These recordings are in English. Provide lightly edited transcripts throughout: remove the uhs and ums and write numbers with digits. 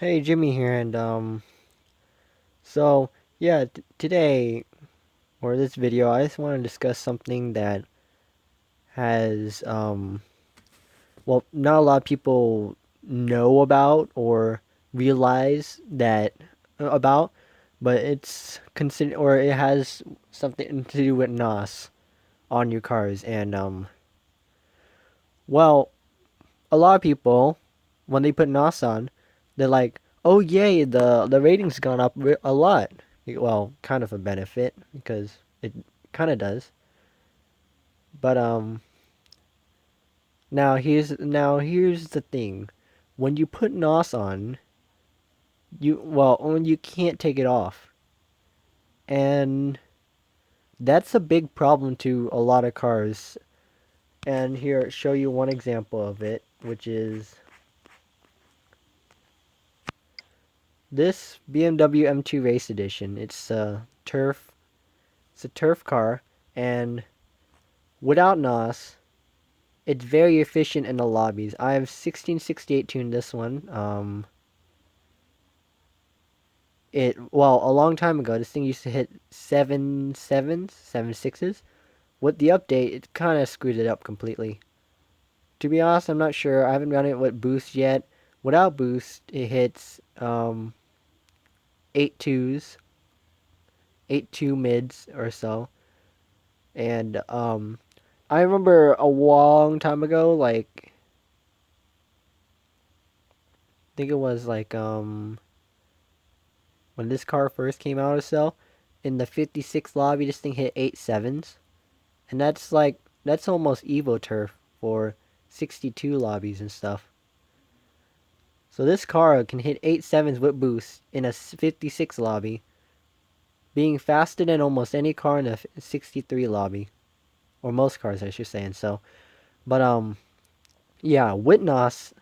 Hey, Jimmy here, and so yeah, today or this video, I just want to discuss something that has not a lot of people know about or realize that about, but it's consider or it has something to do with NOS on your cars, and well, a lot of people when they put NOS on, they're like, "Oh yay, the rating's gone up a lot." Well, kind of a benefit because it kind of does. But now here's the thing. When you put NOS on, when you can't take it off. And that's a big problem to a lot of cars. And here, show you one example of it, which is this BMW M2 Race Edition. It's a turf car, and without NOS, it's very efficient in the lobbies. I have 1668 tuned this one. A long time ago, this thing used to hit 7 sevens, 7 sixes. With the update, it kind of screwed it up completely. To be honest, I'm not sure. I haven't run it with boost yet. Without boost, it hits 8 twos, 8 2 mids or so. And I remember a long time ago, like I think it was like when this car first came out or so, in the 56 lobby, this thing hit 8 sevens, and that's almost Evo turf for 62 lobbies and stuff. So this car can hit 8 sevens with boost in a 56 lobby, being faster than almost any car in a 63 lobby, or most cars, I should say. And so, but yeah, with NOS,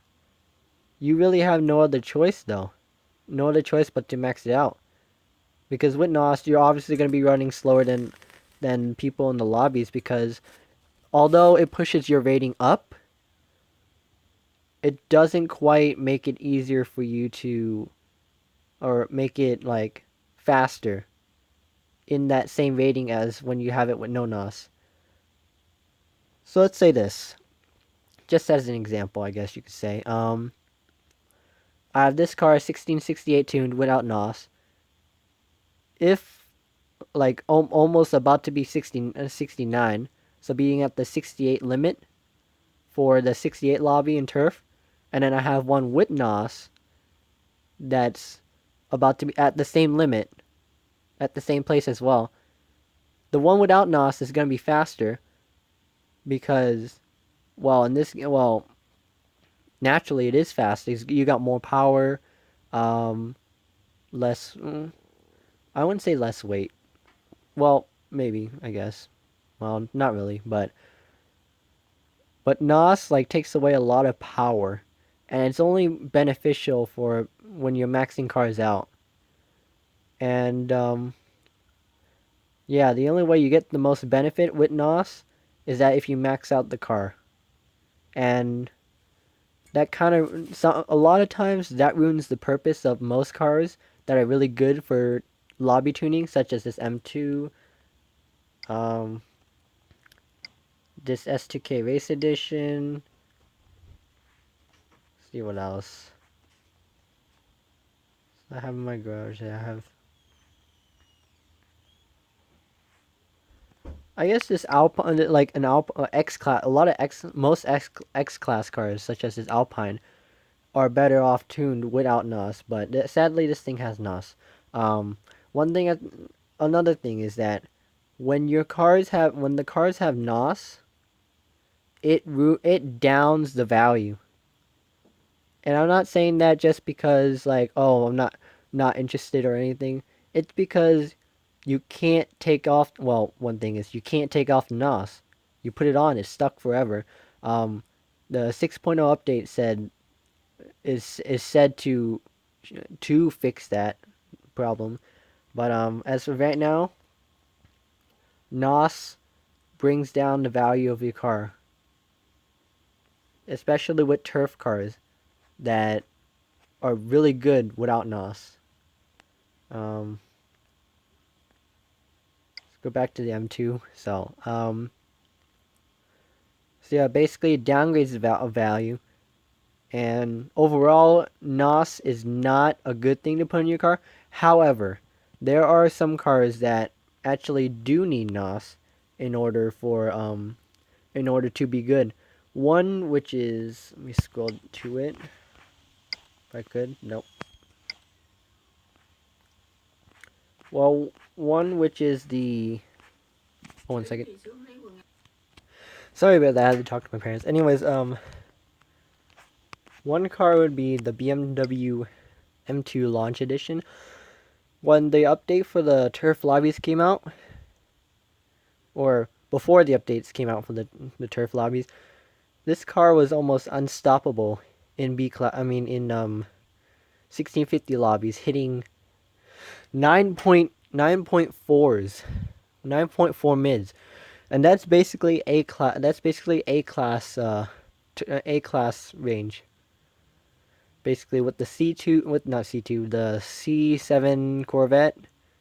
you really have no other choice though, no other choice but to max it out. Because with NOS, you're obviously going to be running slower than people in the lobbies because although it pushes your rating up, it doesn't quite make it easier for you to or make it like faster in that same rating as when you have it with no NOS. So let's say this, just as an example, I guess you could say. I have this car 1668 tuned without NOS. If like almost about to be 69, so being at the 68 limit for the 68 lobby and turf, and then I have one with NOS that's about to be at the same limit, at the same place as well. The one without NOS is going to be faster because, naturally it is fast. You got more power, um, less, I wouldn't say less weight. Well, maybe, I guess. Well, not really, but NOS like takes away a lot of power, and it's only beneficial for when you're maxing cars out. And yeah, the only way you get the most benefit with NOS is that if you max out the car, and that kind of a lot of times that ruins the purpose of most cars that are really good for lobby tuning, such as this M2, um, this S2K Race Edition. Let's see what else I have in my garage. I guess this Alpine, like an X class, a lot of most X class cars, such as this Alpine, are better off tuned without NOS. But sadly, this thing has NOS. One thing, another thing is that when the cars have NOS, it downs the value. And I'm not saying that just because like, oh, I'm not interested or anything. It's because you can't take off. Well, one thing is you can't take off the NOS. You put it on, it's stuck forever. Um, the 6.0 update is said to fix that problem. But as of right now, NOS brings down the value of your car, especially with turf cars that are really good without NOS. Let's go back to the M2. So yeah, basically it downgrades the value, and overall NOS is not a good thing to put in your car. However, there are some cars that actually do need NOS in order to be good. One which is, let me scroll to it if I could. Nope. Well, one which is the, oh, 1 second. Sorry about that. I had to talk to my parents. Anyways, one car would be the BMW M2 Launch Edition. When the update for the turf lobbies came out, or before the updates came out for the turf lobbies, this car was almost unstoppable in B class. I mean, in 1650 lobbies, hitting 9.4s, 9.4 mids, and that's basically A class. That's basically A class. A class range. Basically, with the C2, with not C2, the C7 Corvette,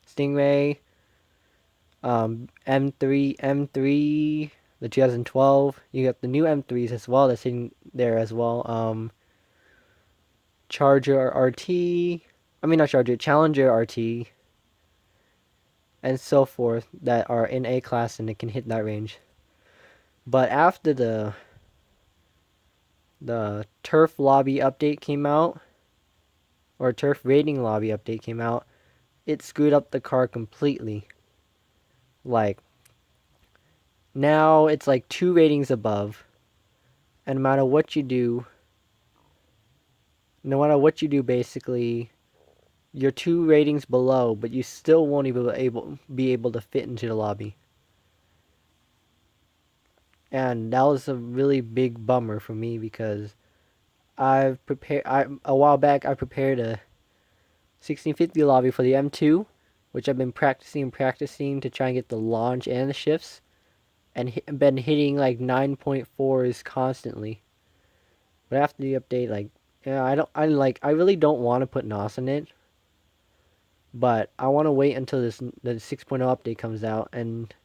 Stingray, M3, the 2012. You got the new M3s as well. That's in there as well. Charger RT. I mean, not Charger, Challenger RT, and so forth that are in A class and it can hit that range. But after the turf lobby update came out, or turf rating lobby update came out, it screwed up the car completely. Like, now it's like 2 ratings above, and no matter what you do, basically, you're 2 ratings below, but you still won't be able to fit into the lobby. And that was a really big bummer for me because a while back I prepared a 1650 lobby for the M2, which I've been practicing to try and get the launch and the shifts, and been hitting like 9.4s constantly. But after the update, like, yeah, I really don't want to put NOS in it, but I want to wait until the 6.0 update comes out and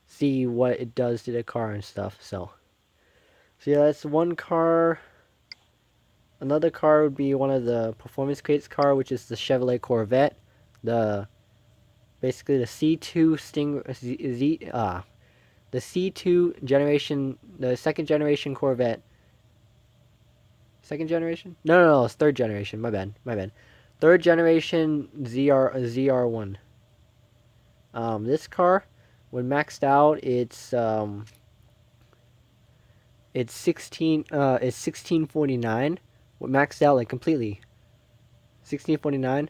see what it does to the car and stuff. So yeah, that's one car. Another car would be one of the performance crates car, which is the Chevrolet Corvette, the basically the C2 the C2 generation, the second generation Corvette. Second generation? No, it's third generation. My bad. Third generation ZR1. This car, when maxed out, it's 1649. When maxed out like completely, 1649.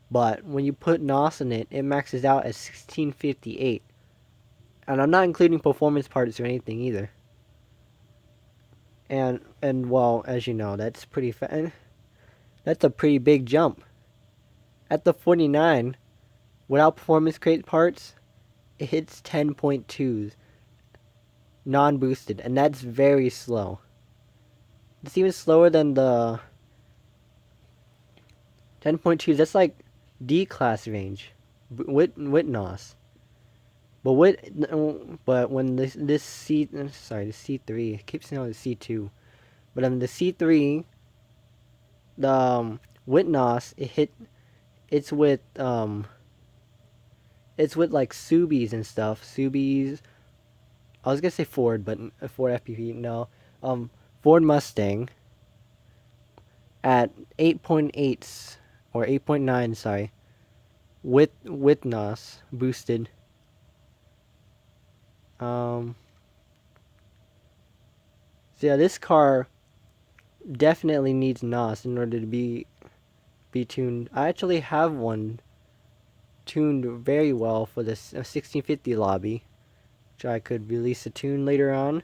But when you put NOS in it, it maxes out at 1658. And I'm not including performance parts or anything either. And well, as you know, that's a pretty big jump. At the 49, without performance crate parts, it hits 10.2s, non-boosted, and that's very slow. It's even slower than the 10.2s. That's like D class range with NOS. But when this the C3, I keep saying the C2, but the C3, the with NOS, it's with like Subies and stuff. Subies. I was gonna say Ford, but Ford FPV, no. Ford Mustang at 8.8s or 8.9, sorry, with NOS boosted. So yeah, this car definitely needs NOS in order to be tuned. I actually have one tuned very well for this 1650 lobby, which I could release a tune later on.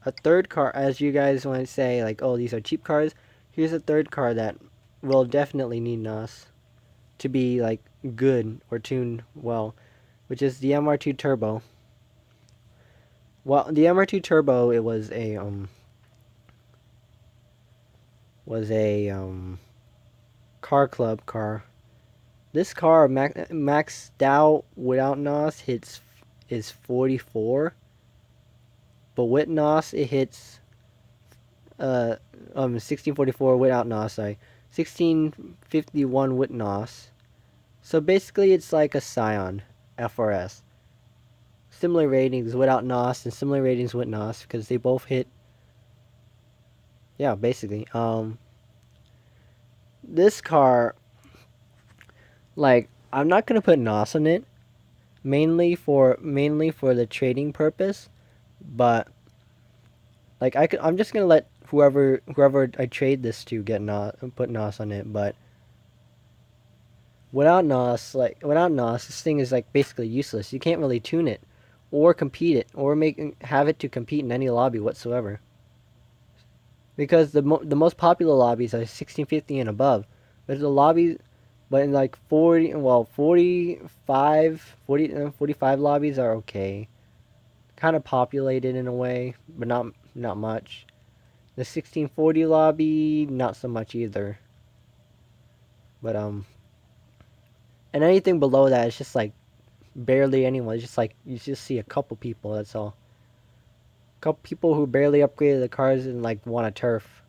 A third car, as you guys want to say, like, oh, these are cheap cars. Here's a third car that will definitely need NOS to be like good or tuned well, which is the MR2 Turbo. Well, the MR2 Turbo, it was a was a car club car. This car maxed out without NOS hits is 44, but with NOS it hits uh 1644 without NOS. Sorry, 1651 with NOS. So basically, it's like a Scion FRS. Similar ratings without NOS and similar ratings with NOS because they both hit. Yeah, basically. This car, like, I'm not gonna put NOS on it mainly for the trading purpose, but like I'm just gonna let whoever I trade this to get NOS put NOS on it, but without NOS, this thing is like basically useless. You can't really tune it, or compete it, or have it to compete in any lobby whatsoever. Because the most popular lobbies are 1650 and above. But the lobbies, but in like 45 lobbies are okay, kind of populated in a way, but not much. The 1640 lobby, not so much either. But and anything below that is just like barely anyone. It's just like you just see a couple people. That's all. A couple people who barely upgraded the cars and like want a turf.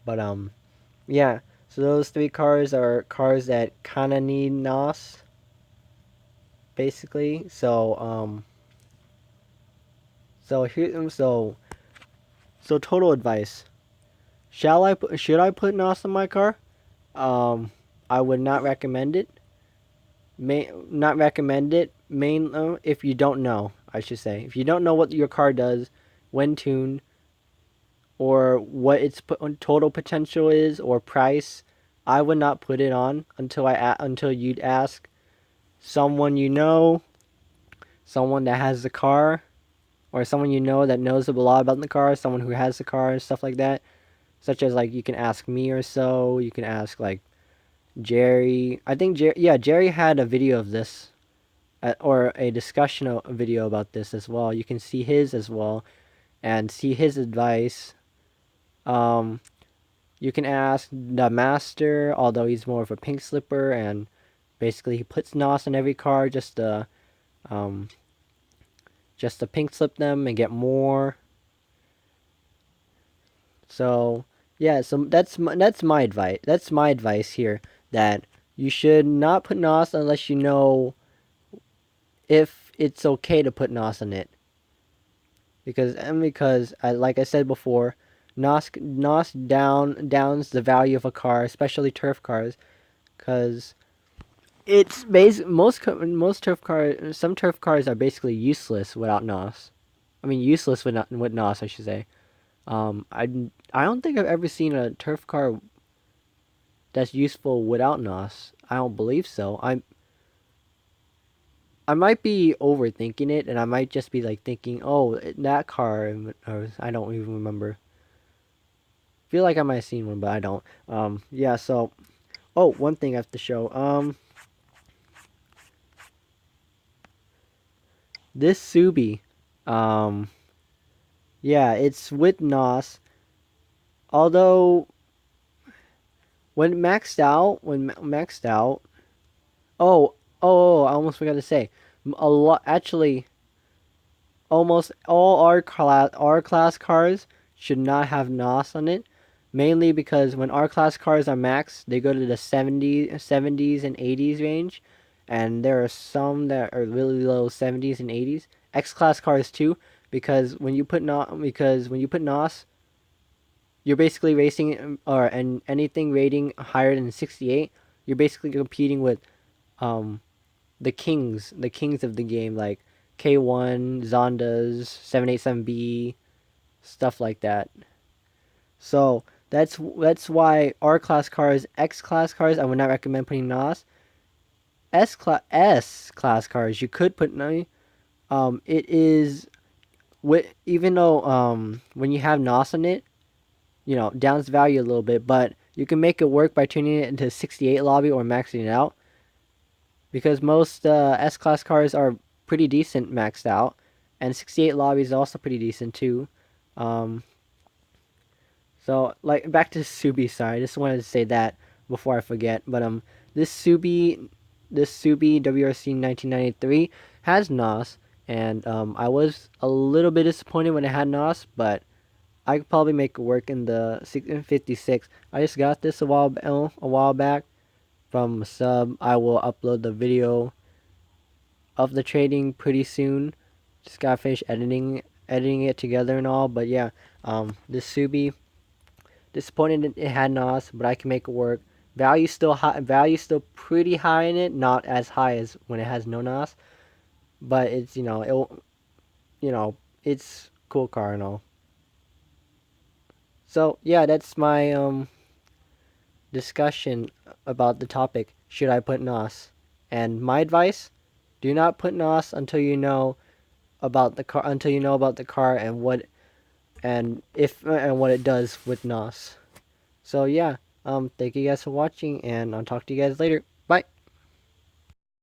But yeah. So those three cars are cars that kind of need NOS, basically. So total advice. Should I put NOS on my car? I would not recommend it. May not recommend it. If you don't know, I should say, if you don't know what your car does when tuned, or what its total potential is or price, I would not put it on until you'd ask someone you know, someone that has the car, or someone you know that knows a lot about the car, someone who has the car and stuff like that. Such as like you can ask me or so. You can ask like Jerry. I think Jerry had a video of this, or a discussion video about this as well. You can see his as well and see his advice. Um, you can ask the master, although he's more of a pink slipper, and basically he puts NOS on every car um, just to pink slip them and get more. So yeah, so that's my advice. That's my advice here, that you should not put NOS unless you know if it's okay to put NOS on it. Because like I said before, NOS downs the value of a car, especially turf cars, because it's most turf cars. Some turf cars are basically useless without NOS. I mean, useless with NOS, I should say. I don't think I've ever seen a turf car that's useful without NOS. I don't believe so. I might be overthinking it, and I might just be like thinking, oh, that car, or I don't even remember. Feel like I might have seen one, but I don't. Yeah. So, oh, one thing I have to show. This Subi, um, yeah, it's with NOS. Although when maxed out, oh, I almost forgot to say, a lot actually, almost all R class cars should not have NOS on it, mainly because when R class cars are maxed, they go to the 70s and 80s range, and there are some that are really low 70s and 80s. X class cars too, because when you put NOS, you're basically racing, and anything rating higher than 68, you're basically competing with um the kings of the game, like K1, Zondas, 787B, stuff like that. So that's why R class cars, X class cars, I would not recommend putting NOS. S class cars, you could put no. It is even though when you have NOS on it, downs value a little bit, but you can make it work by tuning it into 68 lobby or maxing it out, because most S class cars are pretty decent maxed out, and 68 lobby is also pretty decent too. Um, So like back to Subi. Sorry, I just wanted to say that before I forget. But this Subi, this Subi WRC 1993 has NOS, and I was a little bit disappointed when it had NOS, but I could probably make it work in the 656. I just got this a while back from a sub. I will upload the video of the trading pretty soon. Just gotta finish editing it together and all. But yeah, this Subi, disappointed it had NOS, but I can make it work. Value still high. Value still pretty high in it. Not as high as when it has no NOS, but it's it's cool car and all. So yeah, that's my discussion about the topic. Should I put NOS? And my advice: do not put NOS until you know about the car. Until you know about the car and what it does with NOS. So yeah, thank you guys for watching, and I'll talk to you guys later.